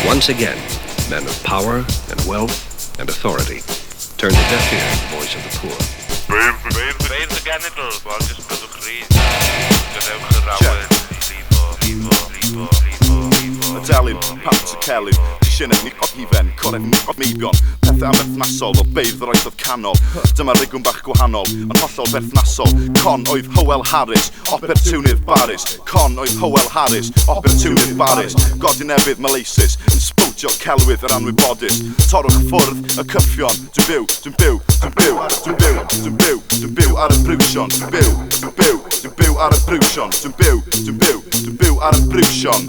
Once again, men of power and wealth and authority turned a deaf ear to the voice of the poor. Beir de genedl, wel jyst byddwch chi gadewch yr awen Delyn, pant y celyn, Sinedd ni hifen, coref ni meibion, pethau amherthnasol fel beirdd yr oesodd canol. Dyma rigw'n bach gwahanol, yn hollol berthnasol. Con oedd Hywel Harris, Opertwnydd Baris. Con oedd Hywel Harris, Opertwnydd Baris. Godyn efydd maleisus, yn sbwtio celwydd yr anwybodus. Torwch ffwrdd y cyffion, dwi'n byw ar y brwsion, dwi'n byw ar y brwsion, dwi'n byw ar y brwsion.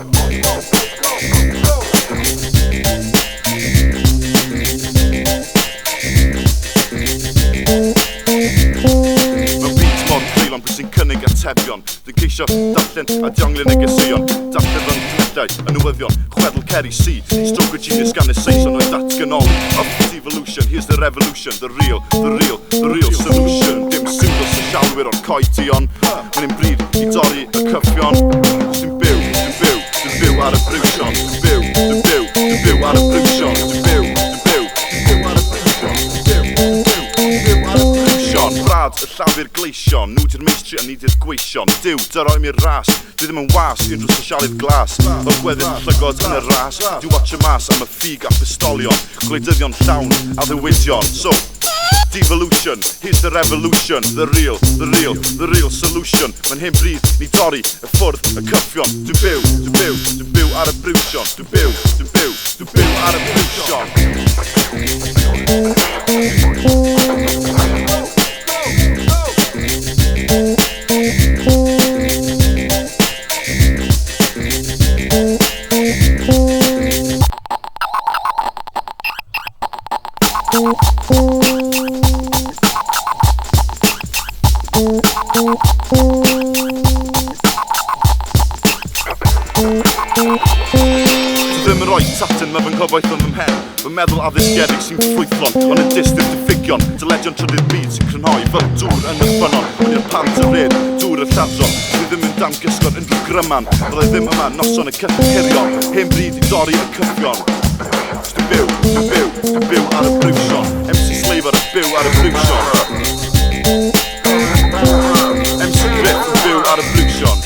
Sy'n cynnig atebion. Dwi'n ceisio darllen a diongli negeseuon, darllen rhan cynedau, y newyddion, chwedl Ceri C, stroke of genius gan y Saeson oedd datganoli. Of devolution, here's the revolution, the real solution. Dim pseudo sosialwyr o'r coetion, yn un bryd i dorri y cyffion. Dwi'n byw ar y brwsion, dwi'n byw ar y brwsion, dwi'n byw ar y brwsion. Brad y llafur gleision, nhw di'r meistri a ni di'r gweision. Dyw, dy roi mi'r ras, dwi ddim yn was i unrhyw sosialydd glas. Fel gweddill llygod yn y ras, dwi'n watch y mas am y ffug a pistolion, gwleidyddion llawn a ddiwydion. So, devolution, here's the revolution, the real solution. Mae'n hyn bryd ni dorri y ffwrdd y cyffion. Dwi'n byw ar y brwsion, dwi'n byw ar y brwsion. Ddim yn rhoi tatyn mae fy nghyfoeth yn fy mhen. Fy meddwl addysgiedig sy'n ffrwythlon, ond yn distyn diffygion, dyledion trydydd byd sy'n crynhoi fel dŵr yn y ffynon. Ond i'r pant y red, dŵr y lladron, dwi ddim yn damgysgod unrhyw gryman. Byddai ddim yma noson y cyffurion, hen bryd i dorri y cyffion. Dwi'n byw ar y brwsion, MC Slave ar y byw ar y brwsion. MC Griff yn byw ar y brwsion.